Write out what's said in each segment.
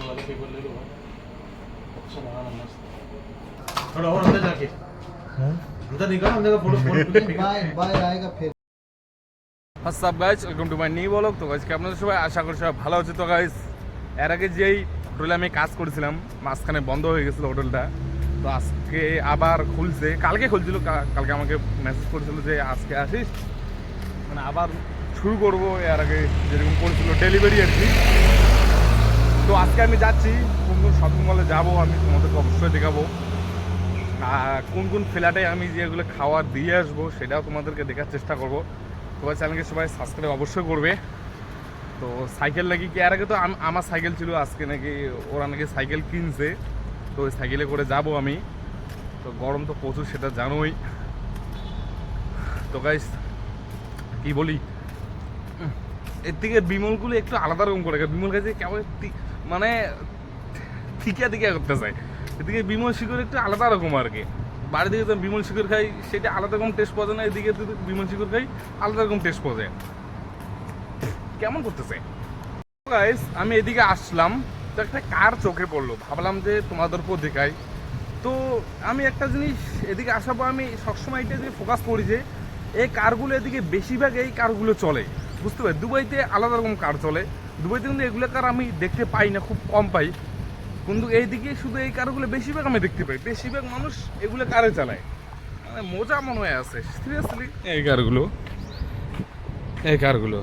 वाले पेपर ले लो भाई। अच्छा बनाना मस्त। थोड़ा और अंदर जाके अंदर निकाल, अंदर का फोटो बाय आएगा फिर। WhatsApp guys, welcome to my new blog. তো গাইজ আপনাদের সবাই আশা করি সবাই ভালো আছে। তো গাইজ এর আগে যেই হোটেলে আমি কাজ করেছিলাম মাঝখানে বন্ধ হয়ে গেছিলো হোটেলটা, তো আজকে আবার খুলছে। কালকে খুলছিল, কালকে আমাকে মেসেজ করেছিল যে আজকে আসিস, মানে আবার শুরু করবো। এর আগে যেরকম করেছিল ডেলিভারি আর কি। তো আজকে আমি যাচ্ছি, কোন কোন শপিং মলে যাবো আমি তোমাদেরকে অবশ্যই দেখাবো। কোন কোন ফ্ল্যাটে আমি যেগুলো খাওয়ার দিয়ে আসবো সেটাও তোমাদেরকে দেখার চেষ্টা করবো। তোমার চ্যানেলকে সবাই সাবস্ক্রাইব অবশ্যই করবে। তো সাইকেল নাকি কি এর আগে তো আমার সাইকেল ছিল, আজকে নাকি ওরা নাকি সাইকেল কিনছে, তো ওই সাইকেলে করে যাব আমি। তো গরম তো প্রচুর, সেটা জানোই। তো গাইস কি বলি, এর থেকে বিমলগুলো একটু আলাদা রকম করে, বিমল গাছে কেমন মানে থিকা দিকা করতে চায়, এদিকে বিমল শিকড় একটু আলাদা রকম আর কি। বাড়ি দিকে তো বিমল শিকড় খাই, সেটা আলাদা রকম টেস্ট পাওয়া যায় না, এদিকে বিমল শিকড় খাই আলাদা রকম টেস্ট পাওয়া যায়। কেমন করতেছে গাইস। আমি এদিকে আসলাম, তো একটা কার চোখে পড়লো, ভাবলাম যে তোমাদেরকেও দেখাই। তো আমি একটা জিনিস এদিকে আসার পর আমি সবসময় এটা দিয়ে ফোকাস করি যে এই কারগুলো এদিকে বেশিরভাগ এই কারগুলো চলে, বুঝতে পারি। দুবাইতে আলাদা রকম কার চলে, দুবাইতে কিন্তু এগুলো কার আমি দেখতে পাই না, খুব কম পাই। কিন্তু এইদিকে শুধু এই কারগুলো বেশিরভাগ আমি দেখতে পাই, বেশিরভাগ মানুষ এগুলো কারে চালায়, মানে মজা মনে হয় আছে সিরিয়াসলি। এই কারগুলো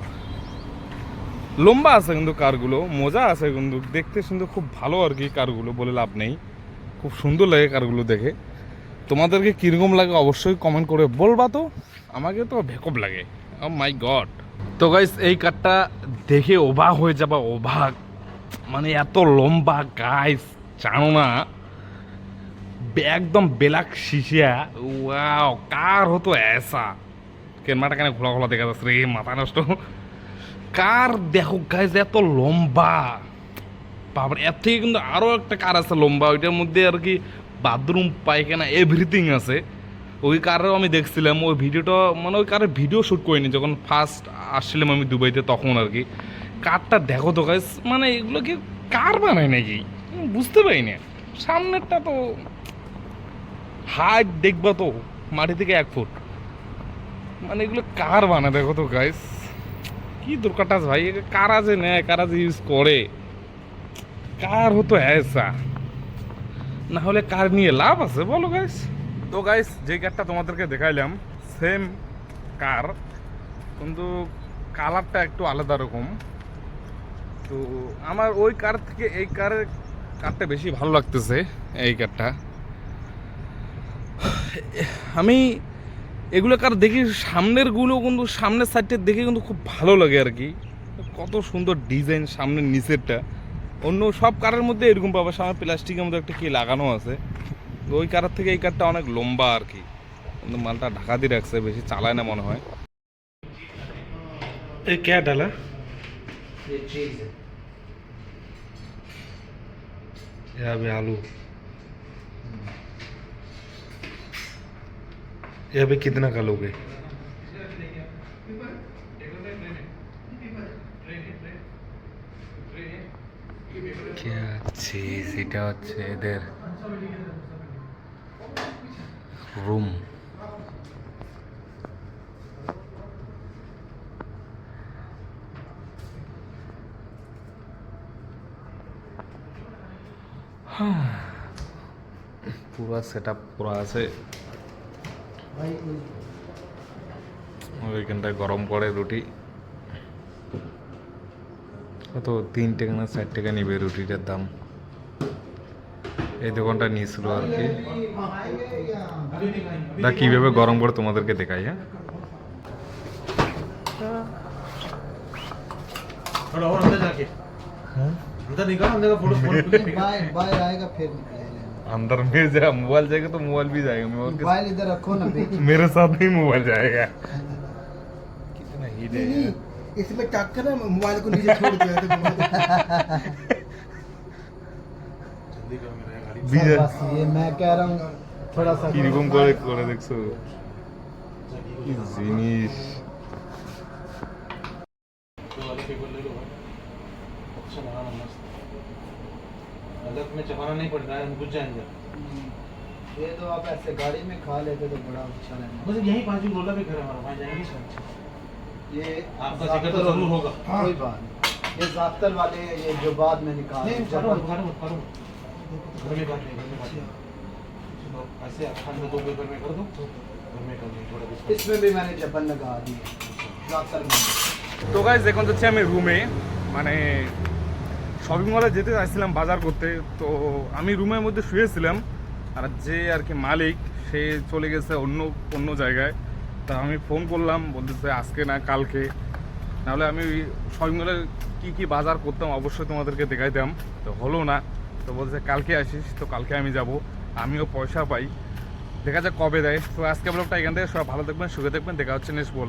লম্বা আছে কিন্তু কারগুলো মজা আছে, কিন্তু দেখতে শুনতে খুব ভালো আর কি। কারগুলো বলে লাভ নেই, খুব সুন্দর লাগে কারগুলো দেখে। তোমাদেরকে কীরকম লাগে অবশ্যই কমেন্ট করে বলবা। তো আমাকে তো ভেকব লাগে, ও মাই গড। তো গাইস এই কারটা দেখে অবাক হয়ে যাবা, অবাক মানে এত লম্বা গাইস, জানো না একদম ব্ল্যাক শিশিয়া। ওয়াও কার হতো এসা, কেনমাটা কেন ঘোলা ঘোলা দেখা যাচ্ছে রে, মাথা নষ্ট। কার দেখো গাইস এত লম্বা, বাবার এর থেকে কিন্তু আরও একটা কার আছে লম্বা, ওইটার মধ্যে আর কি বাথরুম পায়খানা এভরিথিং আছে। ওই কারেও আমি দেখছিলাম, ওই ভিডিওটা মানে ওই কারের ভিডিও শ্যুট করিনি, যখন ফার্স্ট আসছিলাম আমি দুবাইতে তখন আর কি। কারটা দেখো তো গাইস, মানে এগুলো কি কার বানায় নাকি বুঝতে পারি না। সামনেরটা তো হাইট দেখবা তো মাটি থেকে 1 ফুট, মানে এগুলো কার বানায় দেখো তো গাইস। কি দরকারটা ভাই, কারা যে নেয়, কারা যে ইউজ করে, কার হতো এসা, না হলে কার নিয়ে লাভ আছে বলো গাইস। তো গাইস যে কারটা তোমাদেরকে দেখাইলাম সেম কার, কিন্তু কালারটা একটু আলাদা রকম। তো আমার ওই কার থেকে এই কারটা বেশি ভালো লাগতেছে। এই কারটা আমি এগুলো কার দেখি, সামনের গুলো কিন্তু সামনের সাইডটা দেখে কিন্তু খুব ভালো লাগে আর কি। কত সুন্দর ডিজাইন সামনের নিচেরটা, অন্য সব কারের মধ্যে এরকম পাবে, সামনে প্লাস্টিকের মধ্যে একটা কি লাগানো আছে। ওই কারের থেকে এই কারটা অনেক লম্বা আর কি, কিন্তু মালটা ঢাকা দিয়ে রাখছে, বেশি চালায় না মনে হয়। এই কে ডালা ये चीज है अभी आलू, ये अभी कितना का लोगे? क्या चीज, এটা হচ্ছে এদের রুম। পুরো সেটআপ পুরো আছে। ওইখানটায় গরম করে রুটি, কত 3 টাকা না 4 টাকা নিবে রুটিটার দাম। এই দোকানটা নিয়েছিল আর কি, দা কীভাবে গরম করে তোমাদেরকে দেখাই। হ্যাঁ थोड़ा और अंदर जाके अंदर निकाल, अंदर का फोटो बाय आएगा फिर। अंदर में जा मोबाइल जाएगा तो मोबाइल भी जाएगा, मोबाइल इधर रखो ना बीच में। मेरे साथ नहीं मोबाइल जाएगा। कितना हीट है नहीं, इसमें टक कर मोबाइल को नीचे छोड़ दिया तो बस ये मैं कह रहा हूँ थोड़ा सा কিরকম করে দেখছো কি জিনিস। वाले पेपर ले लो भाई। अच्छा बनाना मस्त। थोड़ा और अंदर जाके अंदर का फोटो फोटो বিমল গাছে মোবাইল জায়গা, মোবাইল भी जाएगा, मोबाइल के साथ नहीं मोबाइल जाएगा। कितना हीट है। अंदर का मेरा गाड़ी अलग में चबाना नहीं पड़ता है, हम घुस जाएंगे। ये तो आप ऐसे गाड़ी में खा लेते तो बड़ा अच्छा रहता। बस यहीं बाजू रोला पे घर है हमारा, वहाँ जाएंगे सर। ये आपका जिक्र तो जरूर होगा। कोई बात नहीं। ये जाफ्तर वाले ये जो बाद में निकाल नहीं, जब करो, करो, करो। घर में काट ले, घर में काट ले। तो ऐसे अखान में 2 पेपर में कर दो, घर में कर दो थोड़ा बिस्कुट। इसमें भी मैंने जबन लगा दी जाफ्तर में। তো গাইজ এখন যাচ্ছি আমি রুমে, মানে শপিং মলে যেতে চাইছিলাম বাজার করতে। তো আমি রুমের মধ্যে শুয়েছিলাম, আর যে আর কি মালিক সে চলে গেছে অন্য জায়গায়। তা আমি ফোন করলাম, বলতেছে আজকে না কালকে, নাহলে আমি শপিং মলে কী কী বাজার করতাম অবশ্যই তোমাদেরকে দেখাইতাম। তো হলো না, তো বলছে কালকে আসিস। তো কালকে আমি যাব, আমিও পয়সা পাই, দেখা যাক কবে দেয়। তো আজকে ব্লগটা এখান থেকে সব ভালো থাকবেন, সুখে থাকবেন, দেখা হচ্ছে নেক্সট ব্লগে।